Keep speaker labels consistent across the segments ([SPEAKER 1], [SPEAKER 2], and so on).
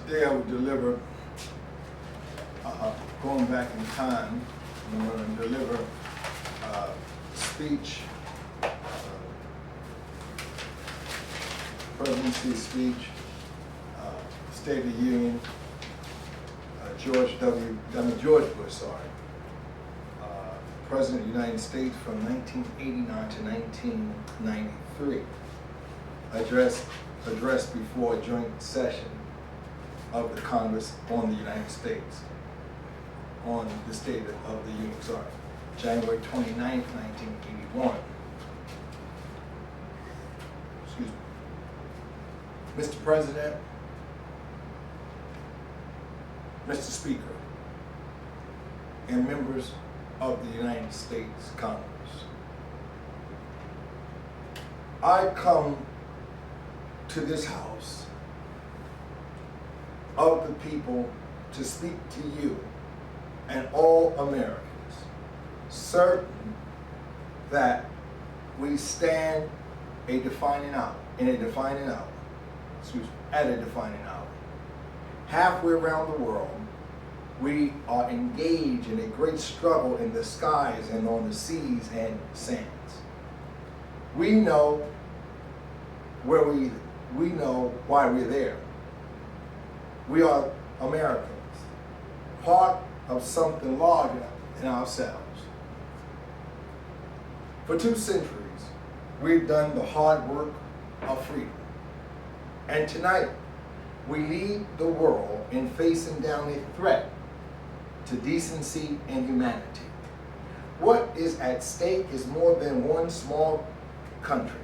[SPEAKER 1] Today I will deliver, going back in time, I'm going to deliver a speech, presidency speech, State of the Union, George Bush, President of the United States from 1989 to 1993, addressed before a joint session of the Congress on the United States, on the State of the Union, January 29th, 1981. Excuse me. Mr. President, Mr. Speaker, and members of the United States Congress, I come to this house of the people to speak to you and all Americans, certain that we stand at a defining hour. Halfway around the world, we are engaged in a great struggle in the skies and on the seas and sands. We know we know why we're there. We are Americans, part of something larger than ourselves. For 2 centuries, we've done the hard work of freedom. And tonight, we lead the world in facing down a threat to decency and humanity. What is at stake is more than one small country.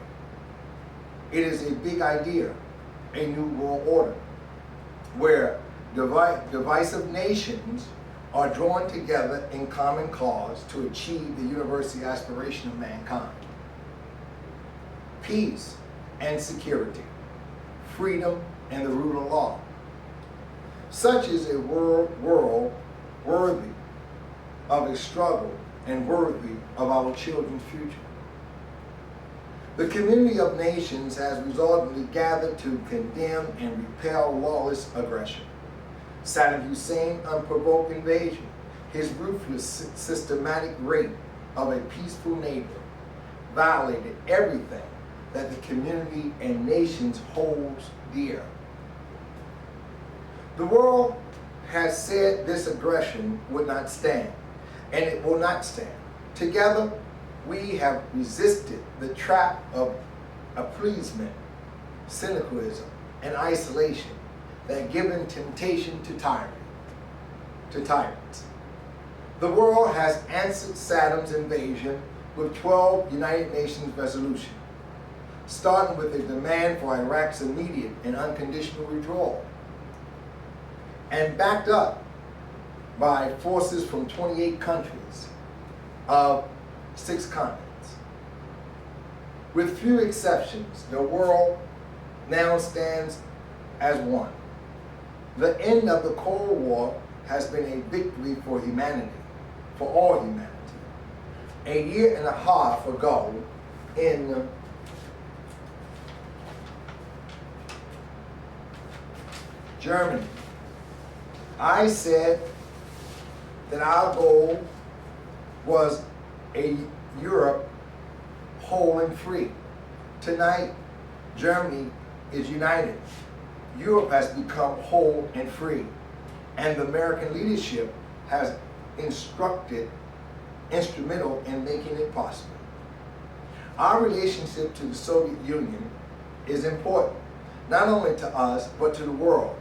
[SPEAKER 1] It is a big idea, a new world order, where divisive nations are drawn together in common cause to achieve the universal aspiration of mankind. Peace and security, freedom and the rule of law. Such is a world worthy of a struggle and worthy of our children's future. The community of nations has resolutely gathered to condemn and repel lawless aggression. Saddam Hussein's unprovoked invasion, his ruthless, systematic rape of a peaceful neighbor, violated everything that the community and nations holds dear. The world has said this aggression would not stand, and it will not stand. Together, we have resisted the trap of appeasement, cynicalism, and isolation that given temptation to tyrants. The world has answered Saddam's invasion with 12 United Nations resolutions, starting with a demand for Iraq's immediate and unconditional withdrawal, and backed up by forces from 28 countries of 6 continents. With few exceptions, the world now stands as one. The end of the Cold War has been a victory for humanity, for all humanity. A year and a half ago, in Germany, I said that our goal was a Europe whole and free. Tonight, Germany is united. Europe has become whole and free. And the American leadership has instrumental in making it possible. Our relationship to the Soviet Union is important, not only to us, but to the world.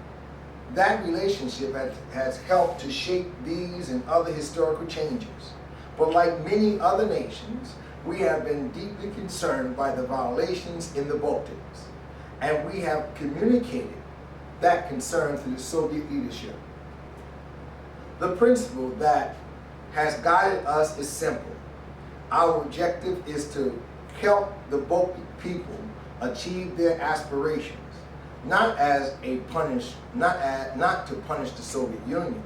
[SPEAKER 1] That relationship has helped to shape these and other historical changes. But like many other nations, we have been deeply concerned by the violations in the Baltics, and we have communicated that concern to the Soviet leadership. The principle that has guided us is simple. Our objective is to help the Baltic people achieve their aspirations, not to punish the Soviet Union.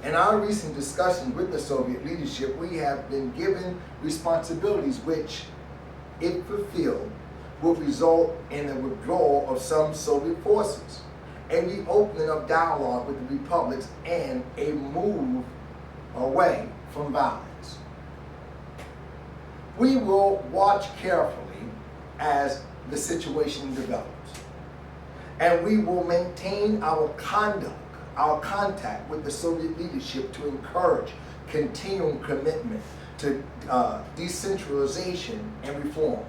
[SPEAKER 1] In our recent discussions with the Soviet leadership, we have been given responsibilities which, if fulfilled, will result in the withdrawal of some Soviet forces a reopening of dialogue with the republics, and a move away from violence. We will watch carefully as the situation develops, and we will maintain our contact with the Soviet leadership to encourage continuing commitment to decentralization and reform,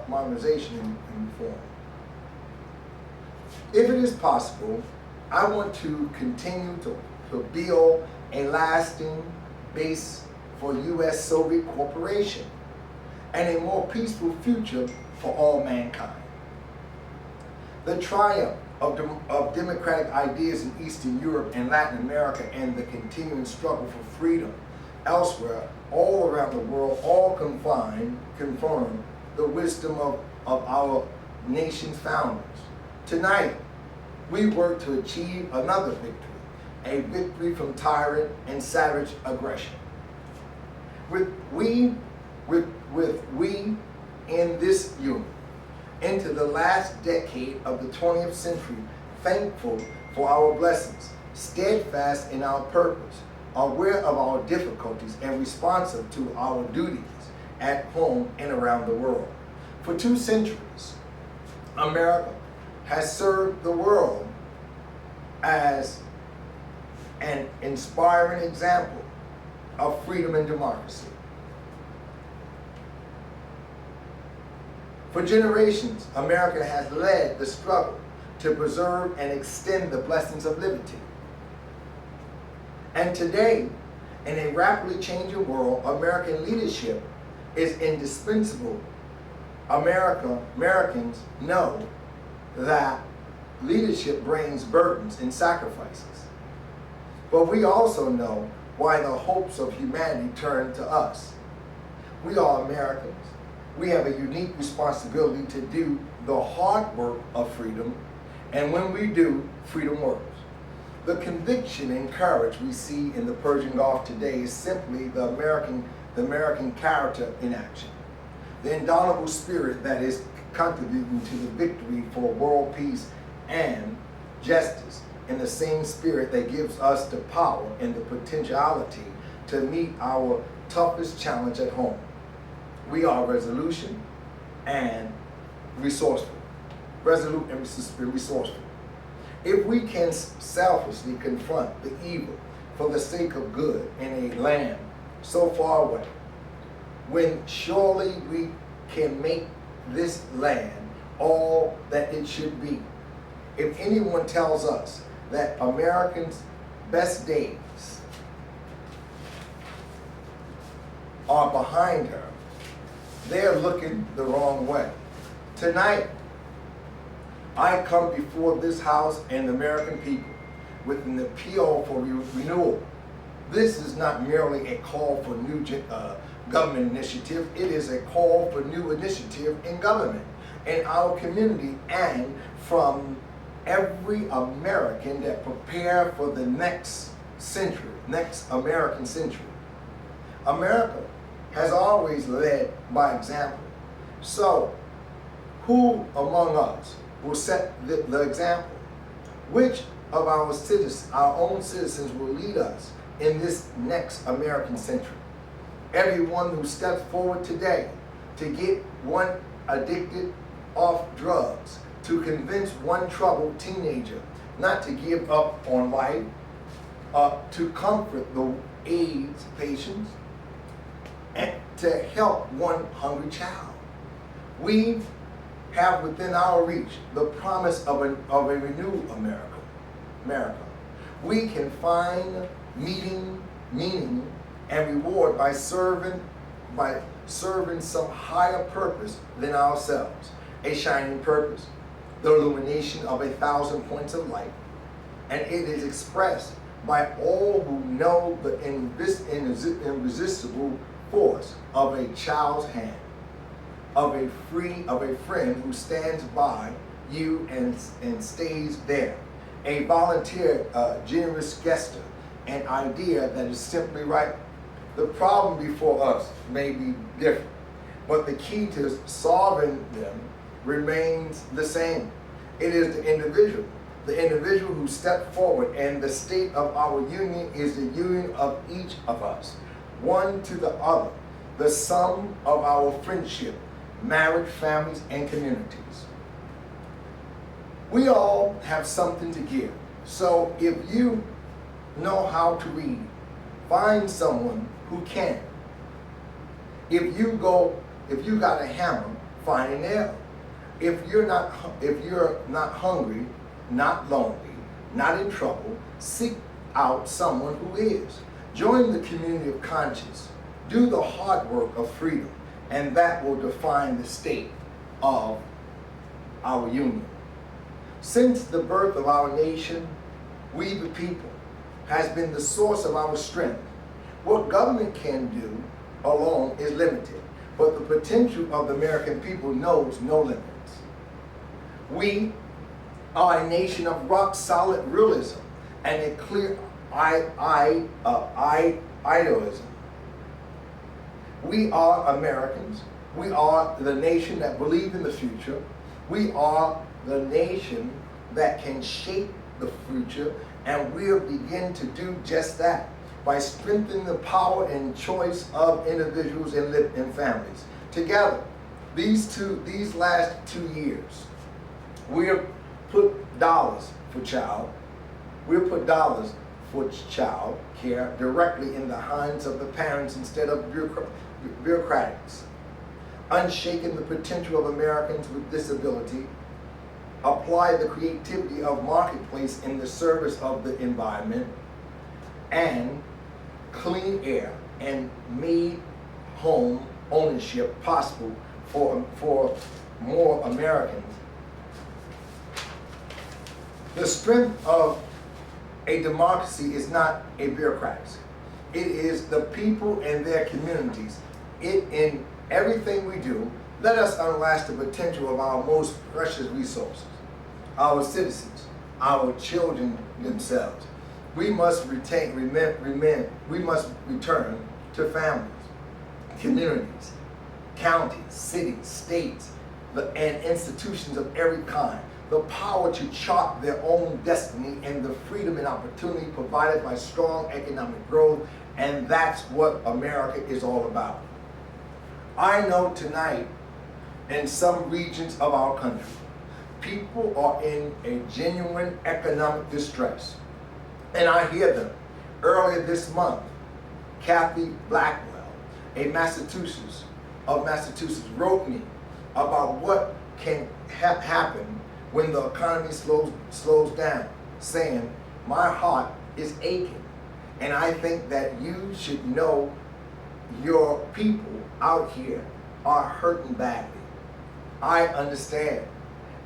[SPEAKER 1] modernization and reform. If it is possible, I want to continue to build a lasting base for U.S.-Soviet cooperation and a more peaceful future for all mankind. The triumph of democratic ideas in Eastern Europe and Latin America, and the continuing struggle for freedom elsewhere, all around the world, all confirm the wisdom of our nation's founders. Tonight, we work to achieve another victory, a victory from tyrant and savage aggression. With we in this union, into the last decade of the 20th century, thankful for our blessings, steadfast in our purpose, aware of our difficulties, and responsive to our duties at home and around the world. For 2 centuries, America has served the world as an inspiring example of freedom and democracy. For generations, America has led the struggle to preserve and extend the blessings of liberty. And today, in a rapidly changing world, American leadership is indispensable. Americans know that leadership brings burdens and sacrifices. But we also know why the hopes of humanity turn to us. We are Americans. We have a unique responsibility to do the hard work of freedom, and when we do, freedom works. The conviction and courage we see in the Persian Gulf today is simply the American character in action. The indomitable spirit that is contributing to the victory for world peace and justice, and the same spirit that gives us the power and the potentiality to meet our toughest challenge at home. We are resolute and resourceful. If we can selflessly confront the evil for the sake of good in a land so far away, when surely we can make this land all that it should be. If anyone tells us that Americans' best days are behind her, they're looking the wrong way. Tonight, I come before this House and the American people with an appeal for renewal. This is not merely a call for new government initiative. It is a call for new initiative in government, in our community, and from every American that prepare for the next century, next American century. America has always led by example. So, who among us will set the example? Which of our citizens, our own citizens, will lead us in this next American century? Everyone who steps forward today to get one addicted off drugs, to convince one troubled teenager not to give up on life, to comfort the AIDS patients, and to help one hungry child. We have within our reach the promise of a renewed America. We can find meaning and reward by serving some higher purpose than ourselves. A shining purpose, the illumination of 1,000 points of light, and it is expressed by all who know the irresistible force of a child's hand, of a friend who stands by you and stays there, a volunteer, generous gesture, an idea that is simply right. The problem before us may be different, but the key to solving them remains the same. It is the individual who stepped forward, and the state of our union is the union of each of us, one to the other, the sum of our friendship, marriage, families, and communities. We all have something to give. So if you know how to read, find someone who can. If you got a hammer, find a nail. If you're not hungry, not lonely, not in trouble, seek out someone who is. Join the community of conscience. Do the hard work of freedom, and that will define the state of our union. Since the birth of our nation, we the people has been the source of our strength. What government can do alone is limited, but the potential of the American people knows no limits. We are a nation of rock-solid realism and a clear idealism. We are Americans. We are the nation that believes in the future. We are the nation that can shape the future, and we'll begin to do just that by strengthening the power and choice of individuals and families. Together, these last 2 years, we'll put dollars for child care directly in the hands of the parents instead of bureaucrats. Unshaking the potential of Americans with disability, apply the creativity of marketplace in the service of the environment, and clean air, and made home ownership possible for more Americans. The strength of a democracy is not a bureaucracy. It is the people and their communities. In everything we do, let us unleash the potential of our most precious resources, our citizens, our children themselves. We must return to families, communities, counties, cities, states, and institutions of every kind, the power to chart their own destiny and the freedom and opportunity provided by strong economic growth, and that's what America is all about. I know tonight, in some regions of our country, people are in a genuine economic distress. And I hear them. Earlier this month, Kathy Blackwell, a Massachusetts, wrote me about what can happen when the economy slows down, saying, "My heart is aching, and I think that you should know your people out here are hurting badly. I understand,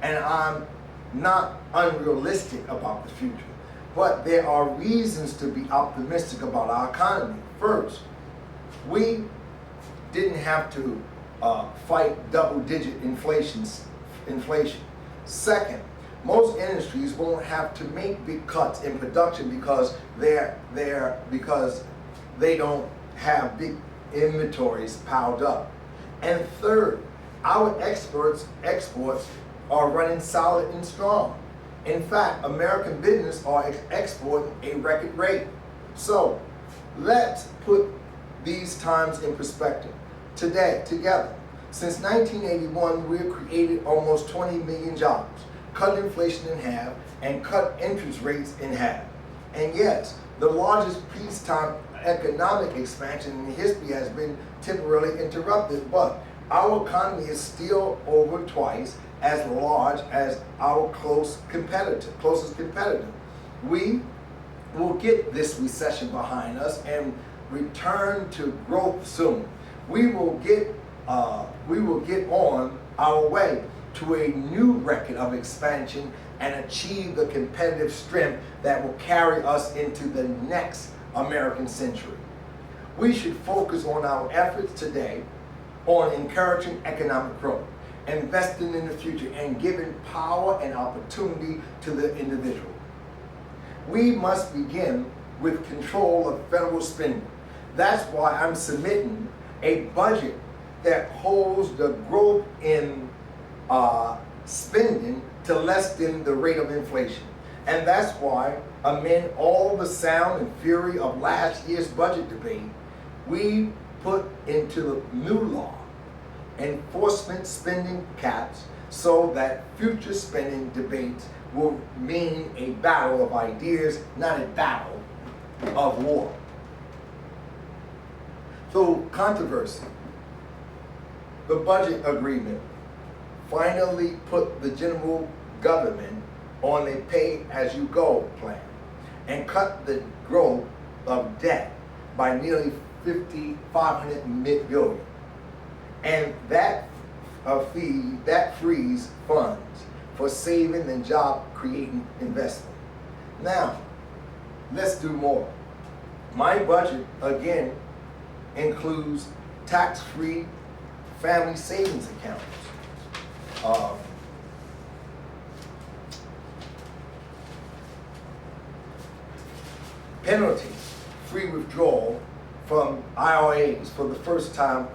[SPEAKER 1] and I'm not unrealistic about the future, but there are reasons to be optimistic about our economy. First, we didn't have to fight double-digit inflation. Second, most industries won't have to make big cuts in production because they don't have big inventories piled up. And third, our exports are running solid and strong. In fact, American business are exporting a record rate. So let's put these times in perspective. Together, since 1981, we've created almost 20 million jobs, cut inflation in half, and cut interest rates in half. And yes, the largest peacetime economic expansion in history has been temporarily interrupted, but our economy is still over twice as large as our closest competitor. We will get this recession behind us and return to growth soon. We will get on our way to a new record of expansion and achieve the competitive strength that will carry us into the next American century. We should focus on our efforts today on encouraging economic growth, investing in the future, and giving power and opportunity to the individual. We must begin with control of federal spending. That's why I'm submitting a budget that holds the growth in spending to less than the rate of inflation. And that's why, amid all the sound and fury of last year's budget debate, we put into the new law enforcement spending caps so that future spending debates will mean a battle of ideas, not a battle of war. Through controversy, the budget agreement finally put the general government on a pay-as-you-go plan and cut the growth of debt by nearly $500 billion. And that frees funds for saving and job-creating investment. Now, let's do more. My budget, again, includes tax-free family savings accounts. Penalty-free withdrawal from IRAs for the first-time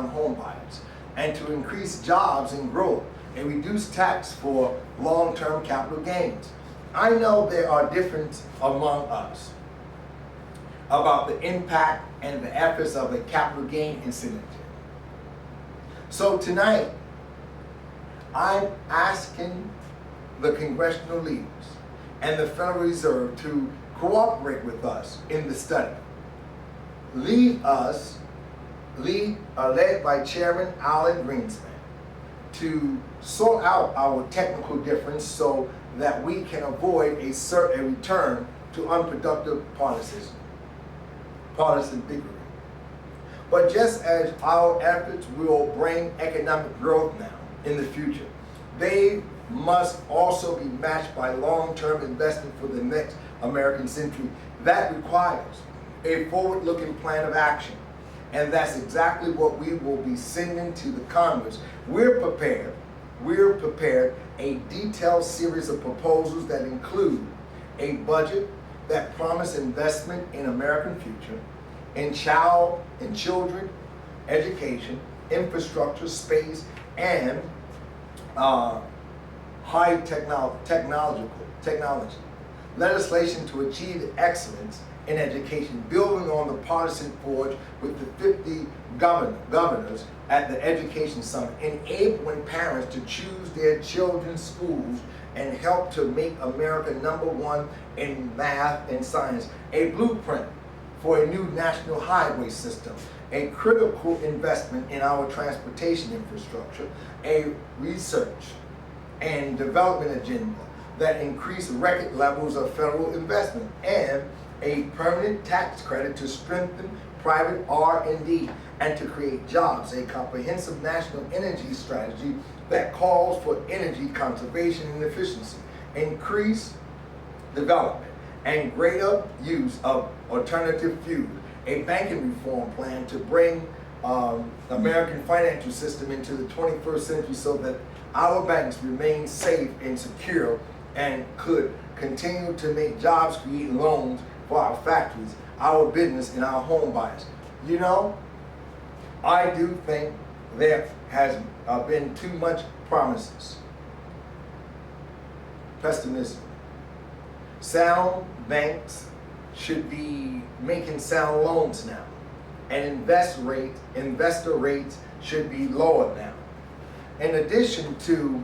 [SPEAKER 1] home buyers, and to increase jobs and growth and reduce tax for long-term capital gains. I know there are differences among us about the impact and the efforts of a capital gain incentive. So tonight, I'm asking the congressional leaders and the Federal Reserve to cooperate with us in the study. Led by Chairman Alan Greenspan, to sort out our technical difference so that we can avoid a return to unproductive partisan bickering. But just as our efforts will bring economic growth now in the future, they must also be matched by long-term investment for the next American century. That requires a forward-looking plan of action. And that's exactly what we will be sending to the Congress. We're prepared a detailed series of proposals that include a budget that promise investment in American future, in children, education, infrastructure, space, and high technology. Legislation to achieve excellence in education, building on the partisan forge with the 50 governors at the Education Summit, enabling parents to choose their children's schools and help to make America #1 in math and science, a blueprint for a new national highway system, a critical investment in our transportation infrastructure, a research and development agenda that increase record levels of federal investment, and a permanent tax credit to strengthen private R&D and to create jobs, a comprehensive national energy strategy that calls for energy conservation and efficiency, increased development and greater use of alternative fuels, a banking reform plan to bring American financial system into the 21st century so that our banks remain safe and secure and could continue to make jobs, creating loans for our factories, our business, and our home buyers. You know, I do think there has been too much promises. Pessimism. Sound banks should be making sound loans now, and investor rates should be lower now. In addition to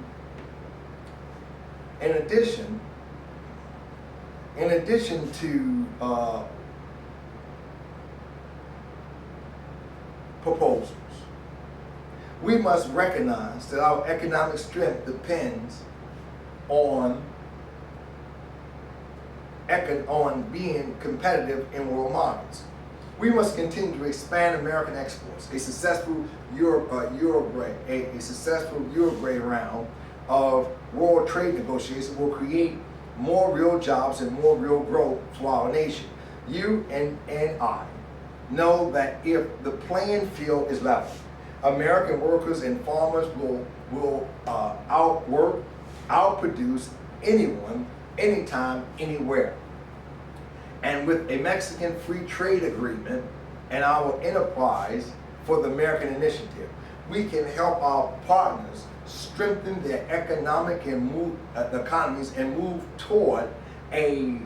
[SPEAKER 1] proposals, we must recognize that our economic strength depends on being competitive in world markets. We must continue to expand American exports. A successful Uruguay round of world trade negotiations will create more real jobs and more real growth for our nation. You and I know that if the playing field is level, American workers and farmers will outproduce anyone, anytime, anywhere. And with a Mexican free trade agreement and our enterprise for the American initiative, we can help our partners strengthen their economic and economies and move toward a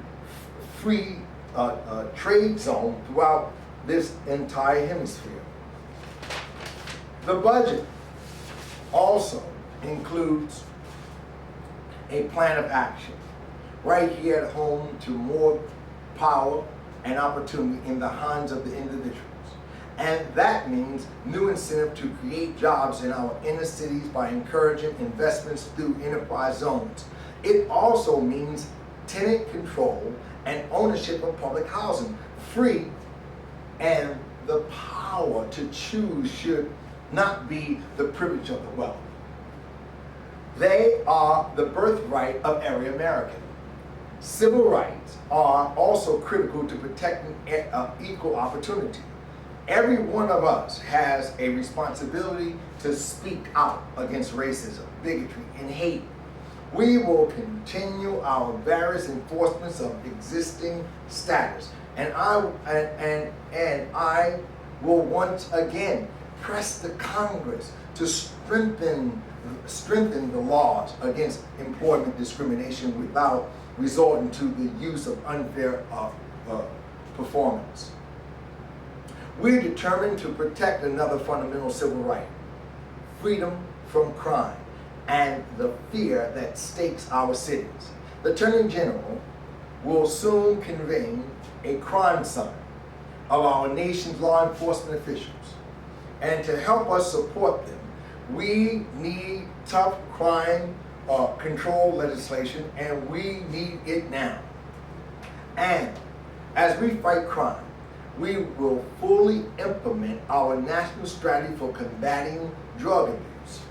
[SPEAKER 1] free trade zone throughout this entire hemisphere. The budget also includes a plan of action right here at home to more power and opportunity in the hands of the individuals. And that means new incentive to create jobs in our inner cities by encouraging investments through enterprise zones. It also means tenant control and ownership of public housing, free, and the power to choose should not be the privilege of the wealthy. They are the birthright of every American. Civil rights are also critical to protecting equal opportunity. Every one of us has a responsibility to speak out against racism, bigotry, and hate. We will continue our various enforcements of existing status, and I will once again press the Congress to strengthen the laws against employment discrimination without resorting to the use of unfair performance. We're determined to protect another fundamental civil right, freedom from crime, and the fear that stakes our cities. The Attorney General will soon convene a crime summit of our nation's law enforcement officials. And to help us support them, we need tough crime control legislation, and we need it now. And as we fight crime, we will fully implement our national strategy for combating drug abuse.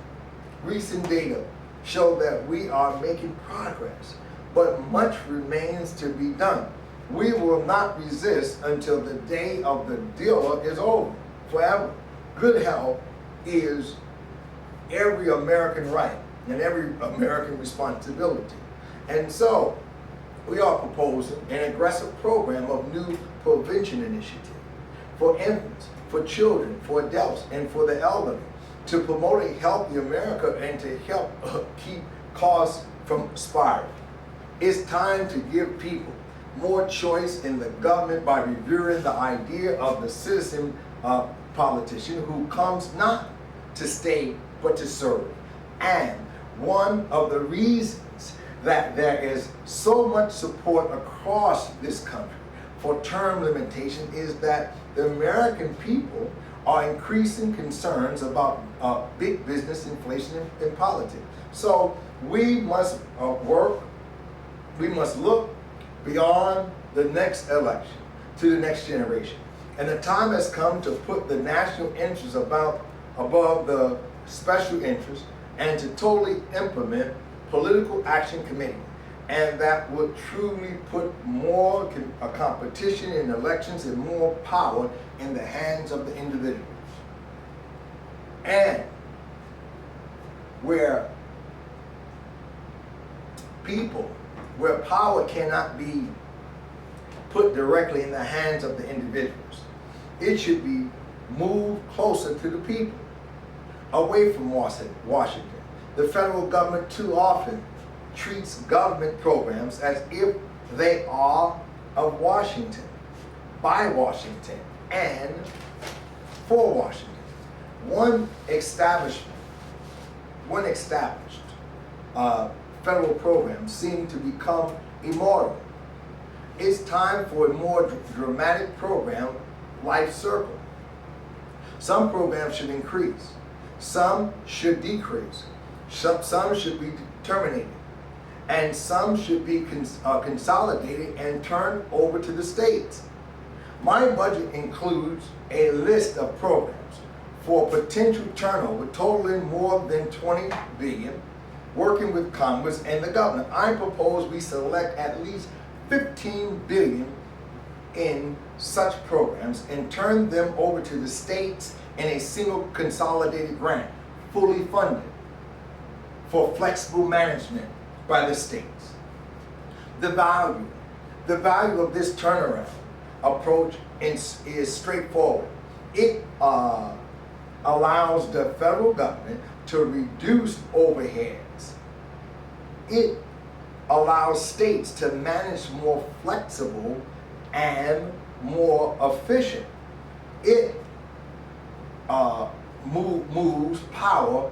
[SPEAKER 1] Recent data show that we are making progress, but much remains to be done. We will not resist until the day of the dealer is over, forever. Good health is every American right and every American responsibility. And so, we are proposing an aggressive program of new prevention initiatives for infants, for children, for adults, and for the elderly to promote a healthy America and to help keep costs from spiraling. It's time to give people more choice in the government by reviewing the idea of the citizen politician who comes not to stay but to serve. And one of the reasons that there is so much support across this country for term limitation is that the American people are increasing concerns about big business, inflation, and politics. So we must we must look beyond the next election to the next generation. And the time has come to put the national interest above the special interest and to totally implement political action committee. And that would truly put more competition in elections and more power in the hands of the individuals. And where power cannot be put directly in the hands of the individuals, it should be moved closer to the people, away from Washington. The federal government too often treats government programs as if they are of Washington, by Washington, and for Washington. One established federal program seemed to become immortal. It's time for a more dramatic program, Life Circle. Some programs should increase, some should decrease, some should be terminated, and some should be consolidated and turned over to the states. My budget includes a list of programs for potential turnover totaling more than $20 billion, working with Congress and the governor. I propose we select at least $15 billion in such programs and turn them over to the states in a single consolidated grant, fully funded, for flexible management by the states. The value of this turnaround approach is straightforward. It allows the federal government to reduce overheads. It allows states to manage more flexible and more efficient. It moves power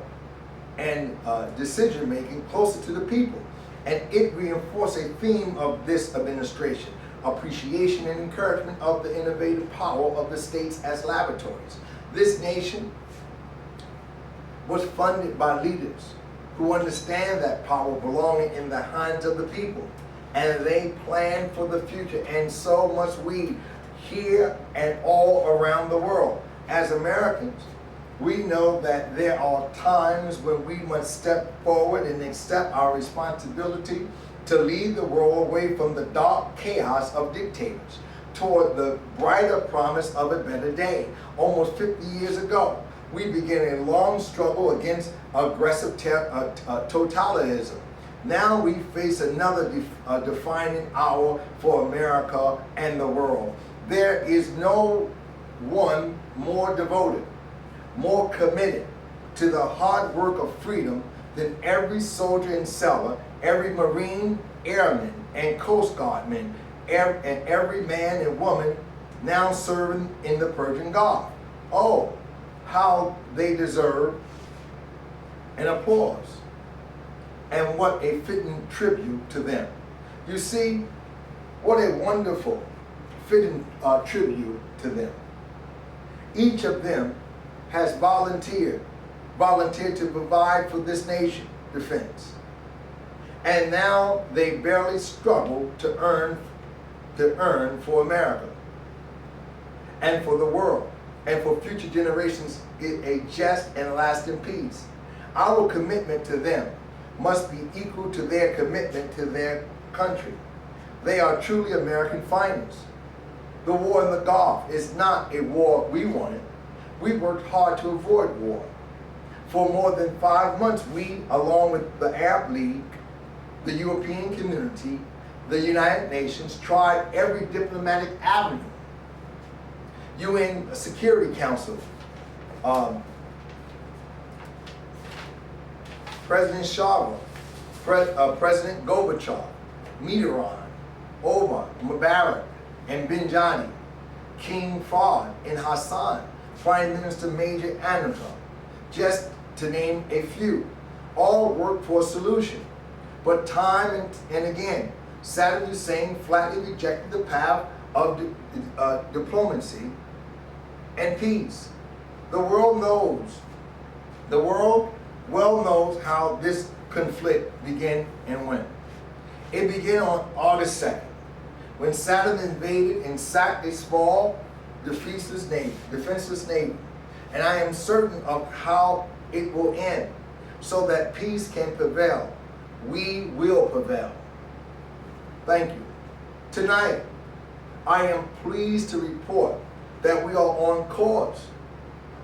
[SPEAKER 1] and decision-making closer to the people. And it reinforces a theme of this administration: appreciation and encouragement of the innovative power of the states as laboratories. This nation was funded by leaders who understand that power belonging in the hands of the people, and they plan for the future, and so must we here and all around the world. As Americans, we know that there are times when we must step forward and accept our responsibility to lead the world away from the dark chaos of dictators toward the brighter promise of a better day. Almost 50 years ago, we began a long struggle against aggressive totalitarianism. Now we face another defining hour for America and the world. There is no one more devoted, more committed to the hard work of freedom than every soldier and sailor, every Marine, airman, and Coast Guardman, and every man and woman now serving in the Persian Gulf. Oh, how they deserve an applause, and what a fitting tribute to them. You see, what a wonderful fitting tribute to them. Each of them has volunteered to provide for this nation defense. And now they barely struggle to earn for America and for the world and for future generations a just and lasting peace. Our commitment to them must be equal to their commitment to their country. They are truly American finest. The war in the Gulf is not a war we wanted. We worked hard to avoid war. For more than 5 months, we, along with the Arab League, the European Community, the United Nations, tried every diplomatic avenue. UN Security Council, President Shara, President Gorbachev, Mitterrand, Omar, Mubarak, and Benjani, King Fahd, and Hassan, Prime Minister Major Anwar, just to name a few. All worked for a solution. But time and again, Saddam Hussein flatly rejected the path of diplomacy and peace. The world well knows how this conflict began and when. It began on August 2nd, when Saddam invaded and sacked a small, defenseless navy. And I am certain of how it will end, so that peace can prevail. We will prevail. Thank you. Tonight, I am pleased to report that we are on course.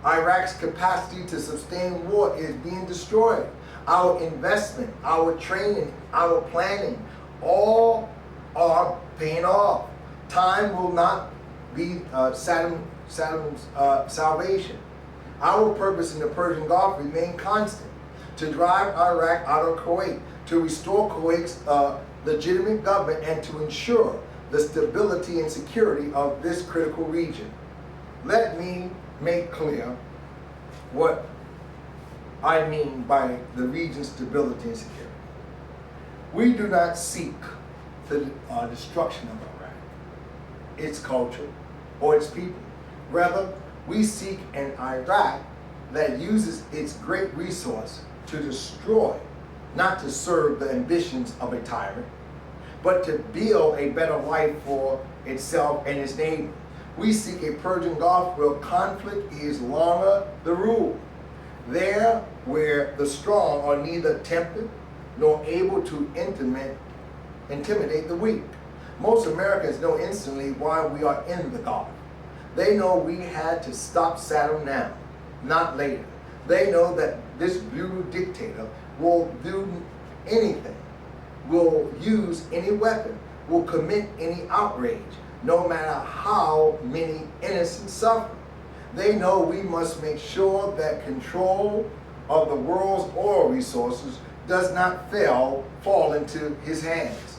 [SPEAKER 1] Iraq's capacity to sustain war is being destroyed. Our investment, our training, our planning, all are paying off. Time will not be Saddam's salvation. Our purpose in the Persian Gulf remains constant: to drive Iraq out of Kuwait, to restore Kuwait's legitimate government, and to ensure the stability and security of this critical region. Let me make clear what I mean by the region's stability and security. We do not seek the destruction of Iraq, its culture, or its people. Rather, we seek an Iraq that uses its great resource to destroy, not to serve the ambitions of a tyrant, but to build a better life for itself and its neighbor. We seek a Persian Gulf where conflict is longer the rule. There where the strong are neither tempted nor able to intimidate the weak. Most Americans know instantly why we are in the Gulf. They know we had to stop Saddam now, not later. They know that this brutal dictator will do anything, will use any weapon, will commit any outrage, no matter how many innocents suffer. They know we must make sure that control of the world's oil resources does not fall into his hands,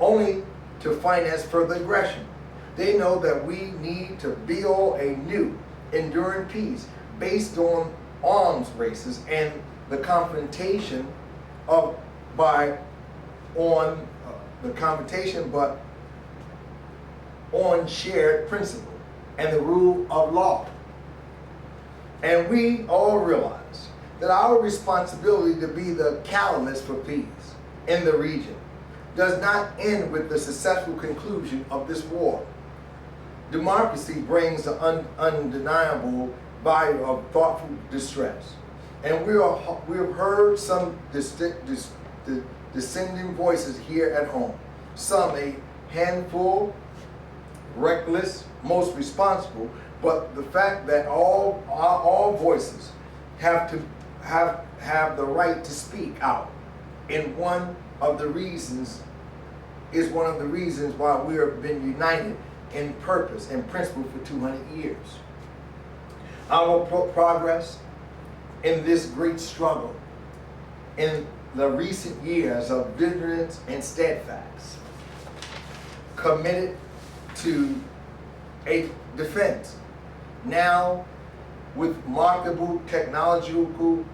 [SPEAKER 1] only to finance further aggression. They know that we need to build a new, enduring peace based on arms races and the confrontation but on shared principle and the rule of law. And we all realize that our responsibility to be the catalyst for peace in the region does not end with the successful conclusion of this war. Democracy brings the undeniable value of thoughtful distress. And we have heard some dissenting voices here at home. Some a handful, reckless, most responsible, but the fact that all voices have the right to speak out in one of the reasons why we have been united in purpose and principle for 200 years. Our progress in this great struggle in the recent years of vigilance and steadfast, committed to a defense. Now, with remarkable technological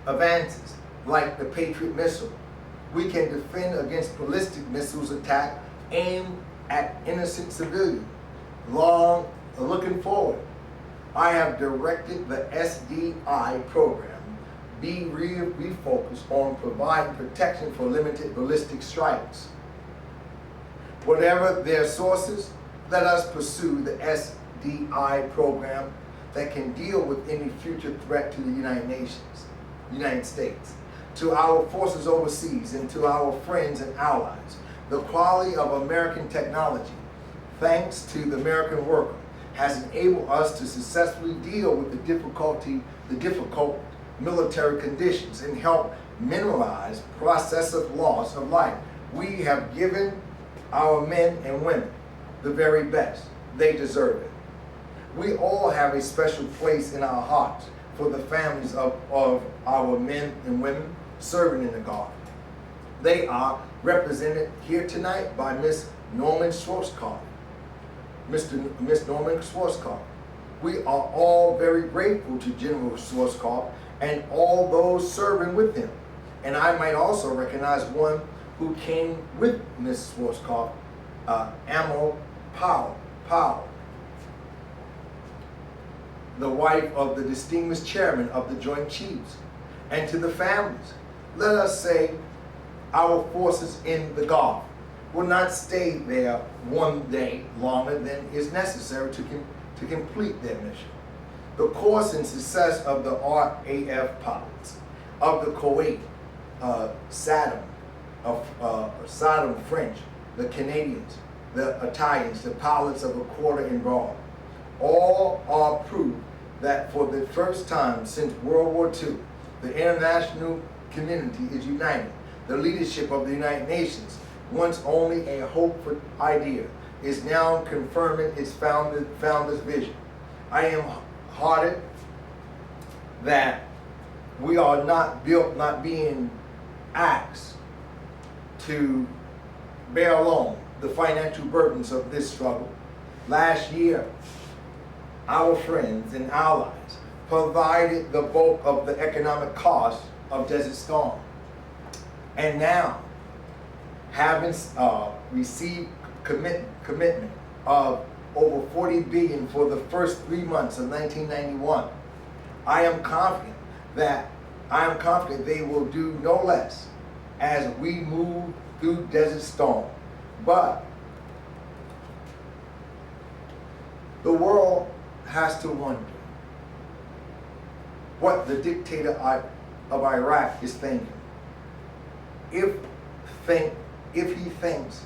[SPEAKER 1] advances like the Patriot missile, we can defend against ballistic missiles attack aimed at innocent civilians. Looking forward, I have directed the SDI program be refocused on providing protection for limited ballistic strikes. Whatever their sources, let us pursue the SDI program that can deal with any future threat to the United States, to our forces overseas, and to our friends and allies. The quality of American technology, thanks to the American worker, has enabled us to successfully deal with the difficult military conditions and help minimize processive loss of life. We have given our men and women the very best. They deserve it. We all have a special place in our hearts for the families of our men and women serving in the Guard. They are represented here tonight by Miss Norman Schwarzkopf. Miss Norman Schwarzkopf. We are all very grateful to General Schwarzkopf and all those serving with him. And I might also recognize one who came with Miss Schwarzkopf, Admiral Powell, the wife of the distinguished chairman of the Joint Chiefs. And to the families, let us say our forces in the Gulf will not stay there one day longer than is necessary to complete their mission. The course and success of the RAF pilots, of the Kuwait, Saddam French, the Canadians, the Italians, the pilots of a quarter involved, all are proof that for the first time since World War II, the international community is united. The leadership of the United Nations, once only a hopeful idea, is now confirming its founder's vision. I am heartened that we are not being asked to bear alone the financial burdens of this struggle. Last year, our friends and allies provided the bulk of the economic cost of Desert Storm. And now, having received commitment of over $40 billion for the first 3 months of 1991, I am confident they will do no less as we move through Desert Storm. But the world has to wonder what the dictator of Iraq is thinking. If he thinks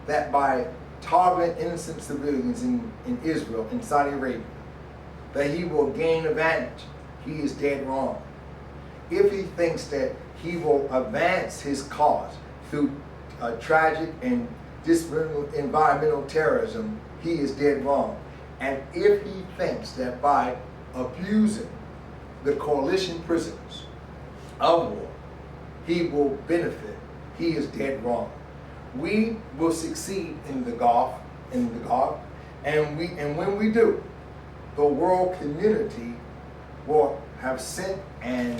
[SPEAKER 1] that by targeting innocent civilians in Israel and Saudi Arabia, that he will gain advantage, he is dead wrong. If he thinks that he will advance his cause through tragic and dismal environmental terrorism, he is dead wrong. And if he thinks that by abusing the coalition prisoners of war, he will benefit. He is dead wrong. We will succeed in the Gulf, and when we do, the world community will have sent an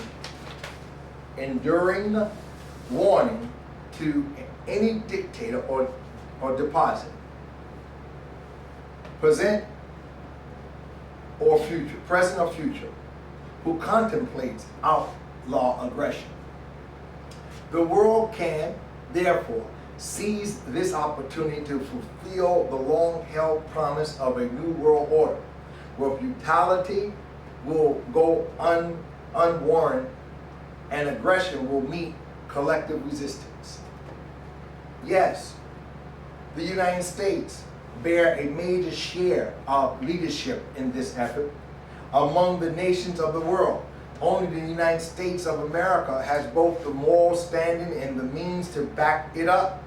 [SPEAKER 1] enduring warning to any dictator or deposit, present or future, who contemplates outlaw aggression. The world can, therefore, seize this opportunity to fulfill the long-held promise of a new world order, where brutality will go unwarranted and aggression will meet collective resistance. Yes, the United States bear a major share of leadership in this effort. Among the nations of the world, only the United States of America has both the moral standing and the means to back it up.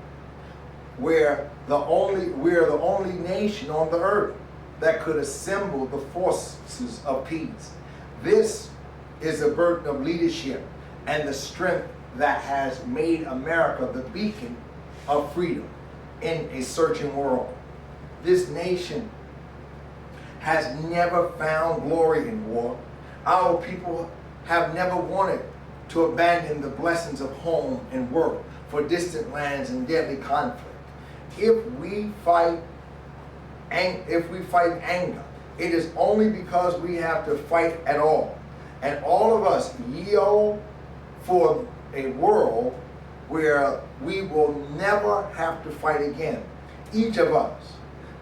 [SPEAKER 1] We're the only nation on the earth that could assemble the forces of peace. This is a burden of leadership and the strength that has made America the beacon of freedom in a searching world. This nation has never found glory in war. Our people have never wanted to abandon the blessings of home and work for distant lands and deadly conflict. If we fight anger, it is only because we have to fight at all. And all of us yield for a world where we will never have to fight again. Each of us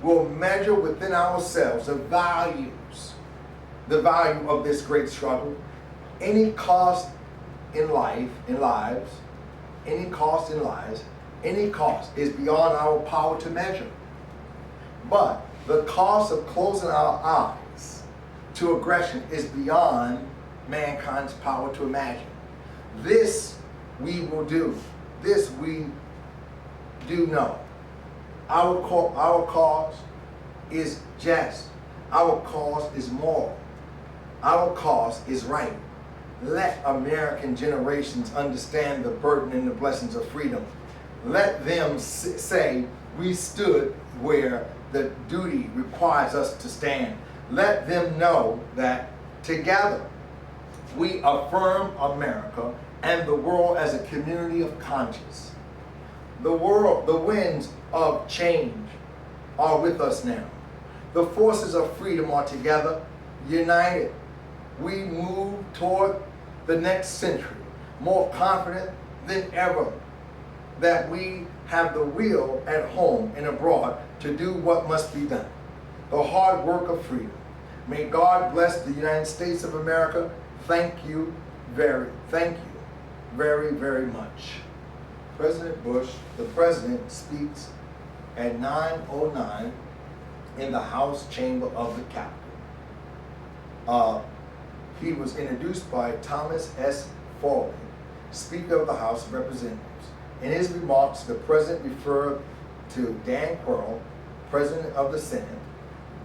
[SPEAKER 1] will measure within ourselves the value of this great struggle. Any cost in lives, any cost is beyond our power to measure. But the cost of closing our eyes to aggression is beyond mankind's power to imagine. This we will do. This we do know. Our cause is just. Our cause is moral. Our cause is right. Let American generations understand the burden and the blessings of freedom. Let them say we stood where the duty requires us to stand. Let them know that together we affirm America and the world as a community of conscience. The winds of change are with us now. The forces of freedom are together, united. We move toward the next century, more confident than ever that we have the will at home and abroad to do what must be done. The hard work of freedom. May God bless the United States of America. Thank you very, very much. President Bush, the President, speaks at 9:09 in the House chamber of the Capitol. He was introduced by Thomas S. Foley, Speaker of the House of Representatives. In his remarks, the President referred to Dan Quayle, President of the Senate,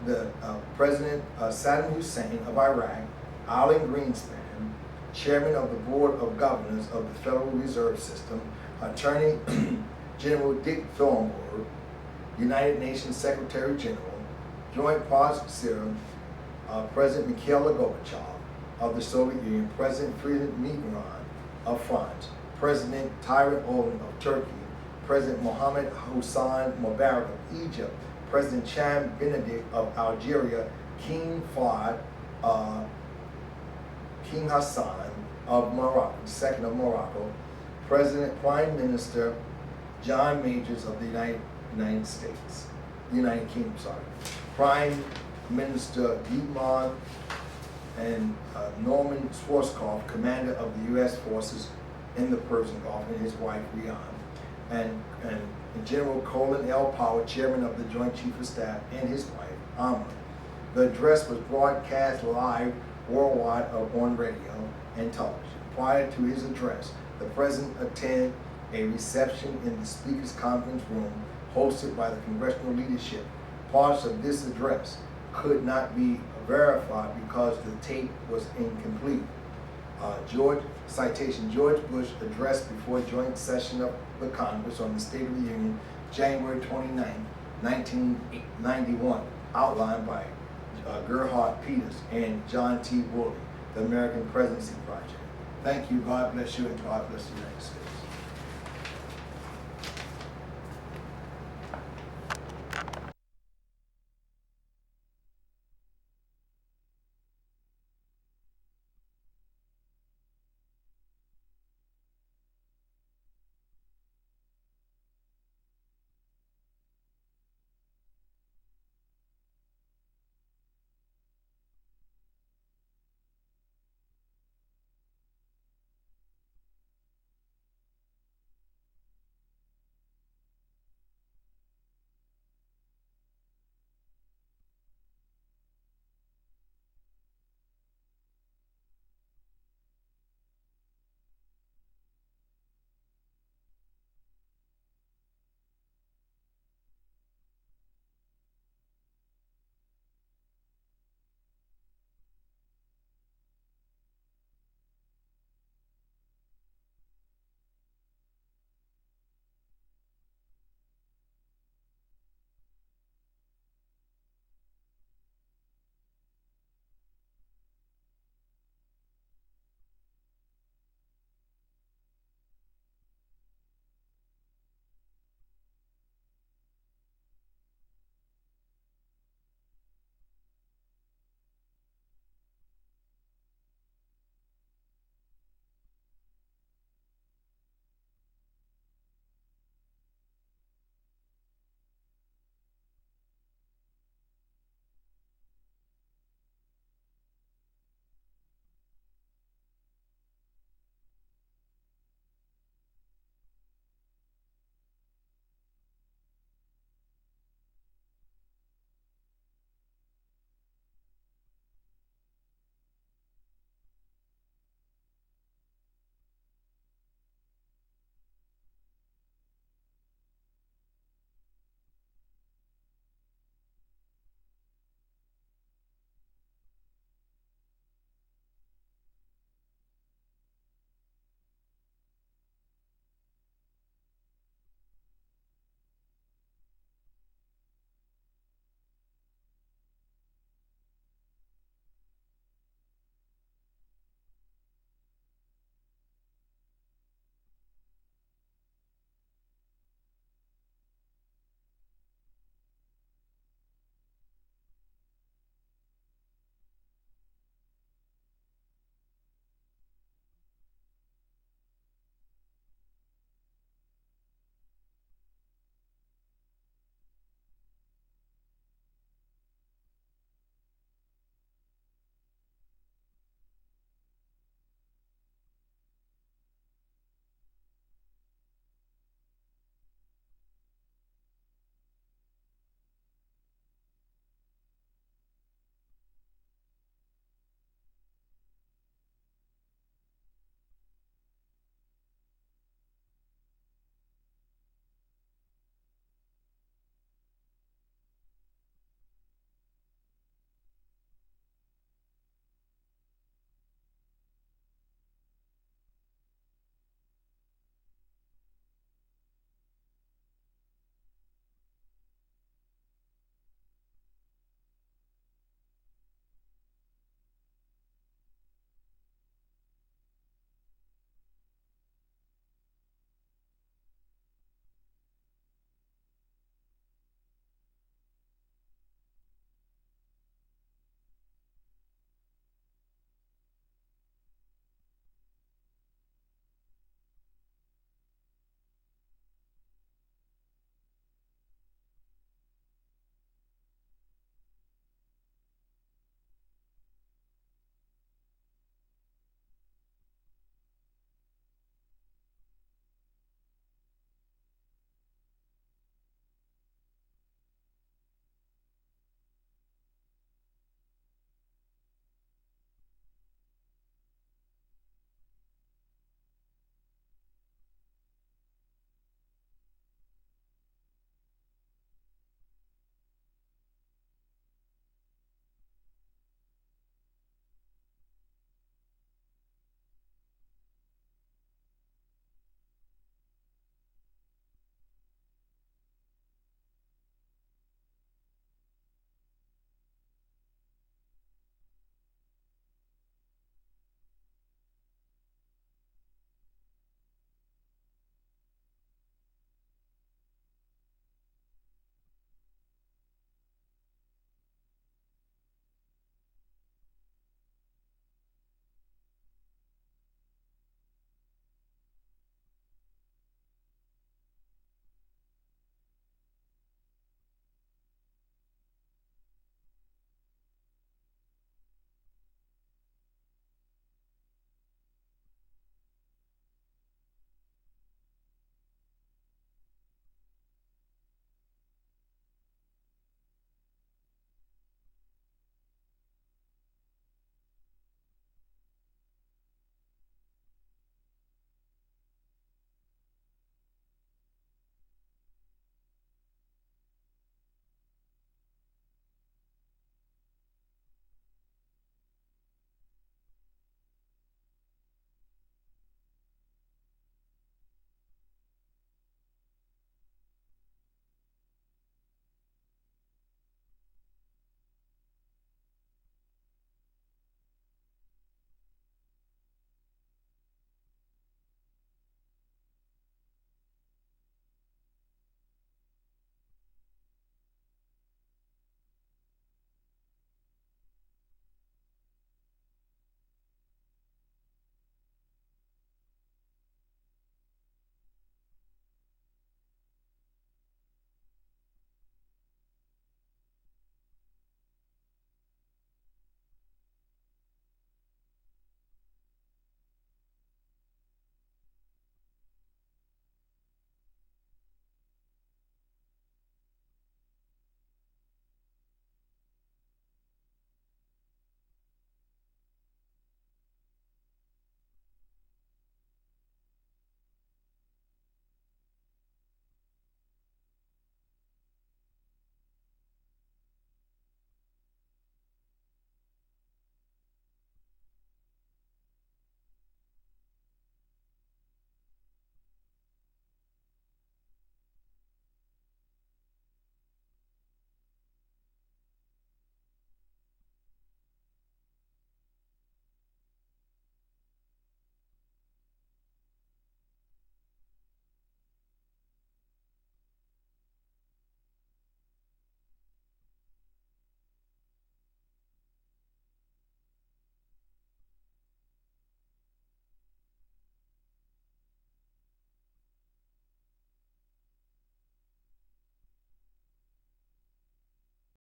[SPEAKER 1] the President Saddam Hussein of Iraq, Alan Greenspan, Chairman of the Board of Governors of the Federal Reserve System, Attorney General Dick Thornburgh, United Nations Secretary General, Joint Powers Serum, President Mikhail Gorbachev of the Soviet Union, President Friedrich Mitterrand of France, President Tayyip Erdogan of Turkey, President Mohammed Hosni Mubarak of Egypt, President Cham Benedict of Algeria, King Fahd, King Hassan of Morocco, II of Morocco, Prime Minister John Majors of the United Kingdom, Prime Minister Dietmar and Norman Schwarzkopf, Commander of the U.S. Forces in the Persian Gulf, and his wife Rian, and General Colin L. Powell, Chairman of the Joint Chief of Staff, and his wife Amr. The address was broadcast live worldwide on radio and television. Prior to his address, the President attended a reception in the Speaker's Conference Room hosted by the congressional leadership. Parts of this address could not be verified because the tape was incomplete. George Bush address before joint session of the Congress on the State of the Union, January 29, 1991, outlined by Gerhard Peters and John T. Woolley, the American Presidency Project. Thank you. God bless you, and God bless the United States.